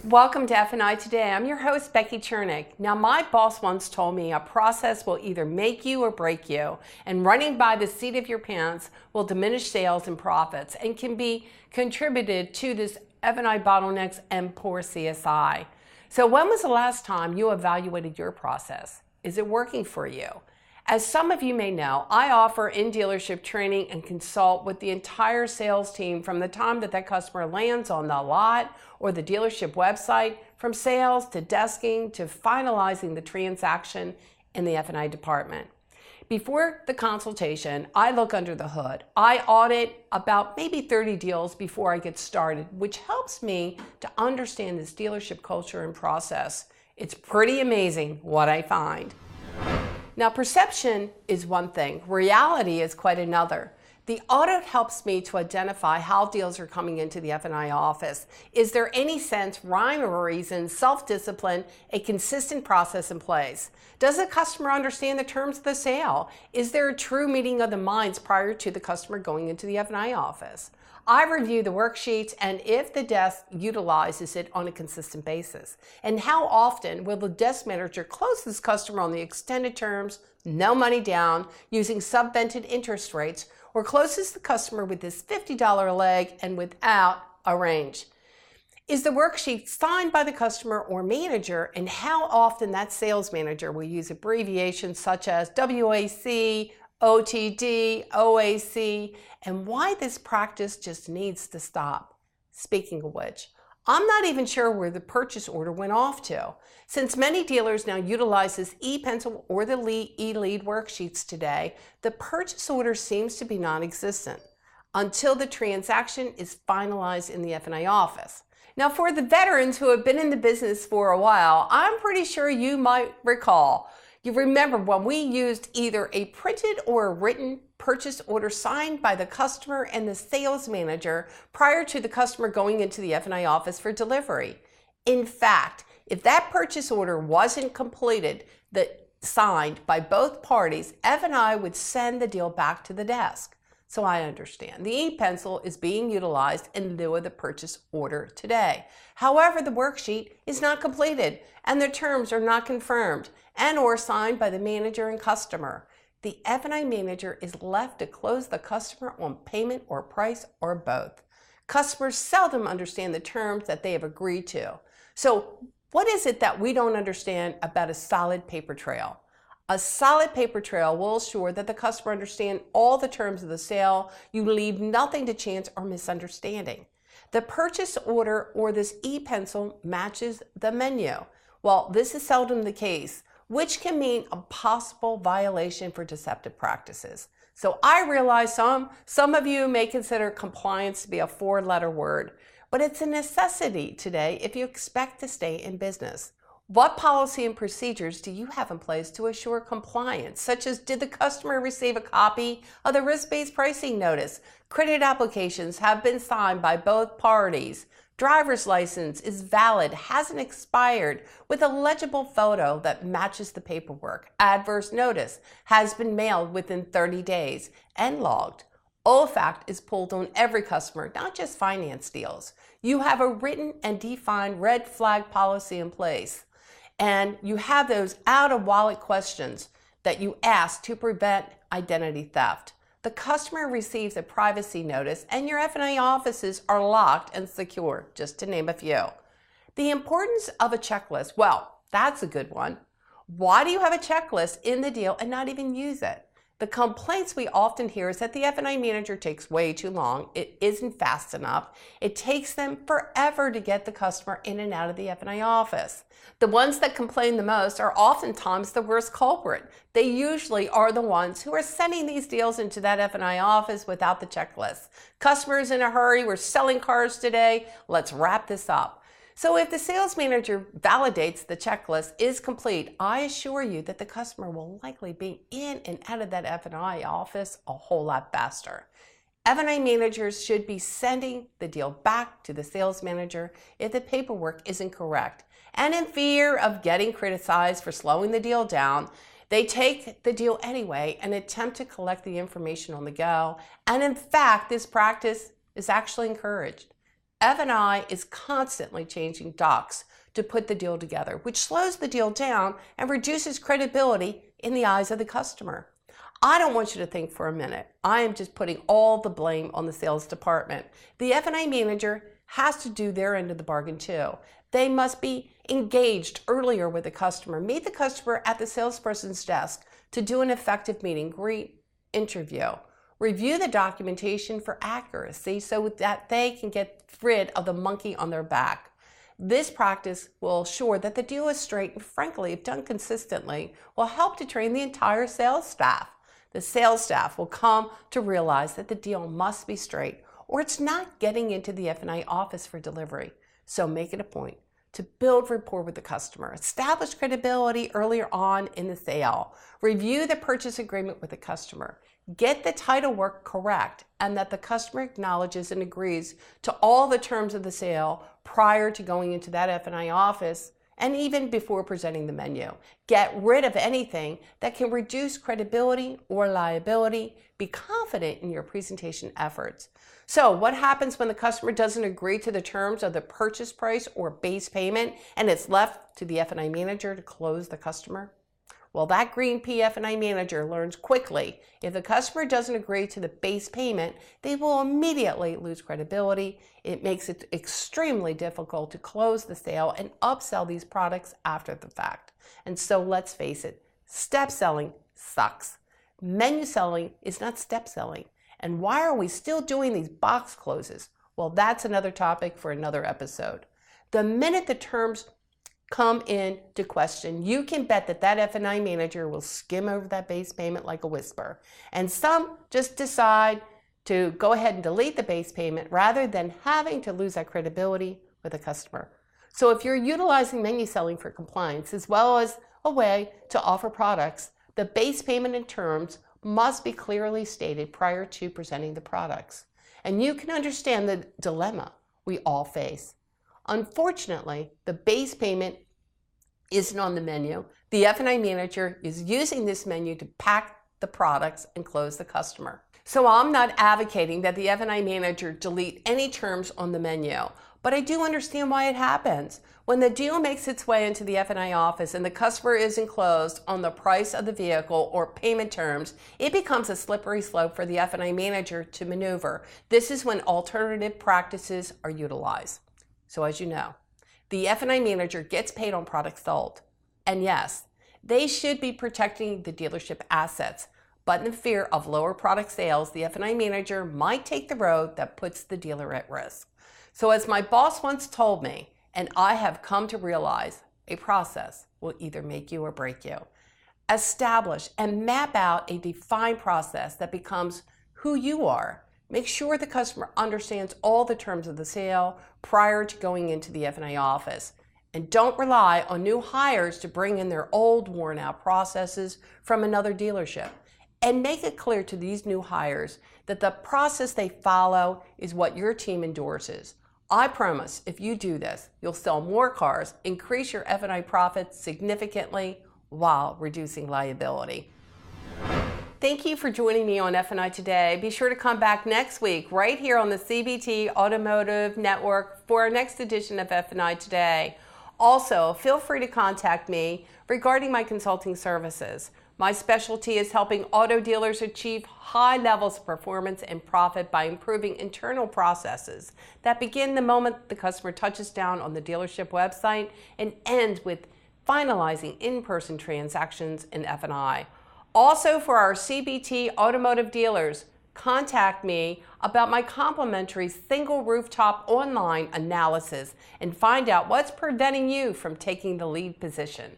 Welcome to F&I Today. I'm your host, Becky Chernick. Now, my boss once told me a process will either make you or break you, and running by the seat of your pants will diminish sales and profits and can be contributed to this F&I bottlenecks and poor CSI. So when was the last time you evaluated your process? Is it working for you? As some of you may know, I offer in-dealership training and consult with the entire sales team from the time that customer lands on the lot or the dealership website, from sales to desking to finalizing the transaction in the F&I department. Before the consultation, I look under the hood. I audit about maybe 30 deals before I get started, which helps me to understand this dealership culture and process. It's pretty amazing what I find. Now, perception is one thing, reality is quite another. The audit helps me to identify how deals are coming into the F&I office. Is there any sense, rhyme or reason, self-discipline, a consistent process in place? Does the customer understand the terms of the sale? Is there a true meeting of the minds prior to the customer going into the F&I office? I review the worksheets and if the desk utilizes it on a consistent basis. And how often will the desk manager close this customer on the extended terms, no money down, using subvented interest rates, or closes the customer with this $50 leg and without a range? Is the worksheet signed by the customer or manager, and how often that sales manager will use abbreviations such as WAC, OTD, OAC, and why this practice just needs to stop. Speaking of which, I'm not even sure where the purchase order went off to. Since many dealers now utilize this e-pencil or the e-lead worksheets today, the purchase order seems to be non-existent until the transaction is finalized in the F&I office. Now, for the veterans who have been in the business for a while, I'm pretty sure you might recall. You remember when we used either a printed or a written purchase order signed by the customer and the sales manager prior to the customer going into the F&I office for delivery. In fact, if that purchase order wasn't completed, signed by both parties, F&I would send the deal back to the desk. So I understand the e-pencil is being utilized in lieu of the purchase order today. However, the worksheet is not completed and the terms are not confirmed and or signed by the manager and customer. The F&I manager is left to close the customer on payment or price or both. Customers seldom understand the terms that they have agreed to. So what is it that we don't understand about a solid paper trail? A solid paper trail will ensure that the customer understands all the terms of the sale. You leave nothing to chance or misunderstanding. The purchase order or this e-pencil matches the menu. Well, this is seldom the case, which can mean a possible violation for deceptive practices. So I realize some of you may consider compliance to be a four-letter word, but it's a necessity today if you expect to stay in business. What policy and procedures do you have in place to assure compliance, such as did the customer receive a copy of the risk-based pricing notice? Credit applications have been signed by both parties. Driver's license is valid, hasn't expired, with a legible photo that matches the paperwork. Adverse notice has been mailed within 30 days and logged. OFAC is pulled on every customer, not just finance deals. You have a written and defined red flag policy in place. And you have those out-of-wallet questions that you ask to prevent identity theft. The customer receives a privacy notice and your F&I offices are locked and secure, just to name a few. The importance of a checklist, well, that's a good one. Why do you have a checklist in the deal and not even use it? The complaints we often hear is that the F&I manager takes way too long. It isn't fast enough. It takes them forever to get the customer in and out of the F&I office. The ones that complain the most are oftentimes the worst culprit. They usually are the ones who are sending these deals into that F&I office without the checklist. Customers in a hurry, we're selling cars today, let's wrap this up. So if the sales manager validates the checklist is complete, I assure you that the customer will likely be in and out of that F&I office a whole lot faster. F&I managers should be sending the deal back to the sales manager if the paperwork isn't correct. And in fear of getting criticized for slowing the deal down, they take the deal anyway and attempt to collect the information on the go. And in fact, this practice is actually encouraged. F&I is constantly changing docs to put the deal together, which slows the deal down and reduces credibility in the eyes of the customer. I don't want you to think for a minute I am just putting all the blame on the sales department. The F&I manager has to do their end of the bargain too. They must be engaged earlier with the customer, meet the customer at the salesperson's desk to do an effective meet and greet interview. Review the documentation for accuracy so that they can get rid of the monkey on their back. This practice will ensure that the deal is straight and, frankly, if done consistently, will help to train the entire sales staff. The sales staff will come to realize that the deal must be straight or it's not getting into the F&I office for delivery. So make it a point to build rapport with the customer, establish credibility earlier on in the sale, review the purchase agreement with the customer, get the title work correct, and that the customer acknowledges and agrees to all the terms of the sale prior to going into that F&I office and even before presenting the menu. Get rid of anything that can reduce credibility or liability. Be confident in your presentation efforts. So what happens when the customer doesn't agree to the terms of the purchase price or base payment and it's left to the F&I manager to close the customer? Well, that green P F&I manager learns quickly if the customer doesn't agree to the base payment, they will immediately lose credibility. It makes it extremely difficult to close the sale and upsell these products after the fact. And so let's face it, step selling sucks. Menu selling is not step selling. And why are we still doing these box closes? Well, that's another topic for another episode. The minute the terms come into question, you can bet that that F&I manager will skim over that base payment like a whisper. And some just decide to go ahead and delete the base payment rather than having to lose that credibility with a customer. So if you're utilizing menu selling for compliance as well as a way to offer products, the base payment and terms must be clearly stated prior to presenting the products. And you can understand the dilemma we all face. Unfortunately, the base payment isn't on the menu. The F&I manager is using this menu to pack the products and close the customer. So I'm not advocating that the F&I manager delete any terms on the menu, but I do understand why it happens. When the deal makes its way into the F&I office and the customer isn't closed on the price of the vehicle or payment terms, it becomes a slippery slope for the F&I manager to maneuver. This is when alternative practices are utilized. So as you know, the F&I manager gets paid on products sold. And yes, they should be protecting the dealership assets, but in fear of lower product sales, the F&I manager might take the road that puts the dealer at risk. So as my boss once told me, and I have come to realize, a process will either make you or break you. Establish and map out a defined process that becomes who you are. Make sure the customer understands all the terms of the sale prior to going into the F&I office. And don't rely on new hires to bring in their old, worn-out processes from another dealership. And make it clear to these new hires that the process they follow is what your team endorses. I promise if you do this, you'll sell more cars, increase your F&I profits significantly while reducing liability. Thank you for joining me on F&I Today. Be sure to come back next week right here on the CBT Automotive Network for our next edition of F&I Today. Also, feel free to contact me regarding my consulting services. My specialty is helping auto dealers achieve high levels of performance and profit by improving internal processes that begin the moment the customer touches down on the dealership website and end with finalizing in-person transactions in F&I. Also, for our CBT automotive dealers, contact me about my complimentary single rooftop online analysis and find out what's preventing you from taking the lead position.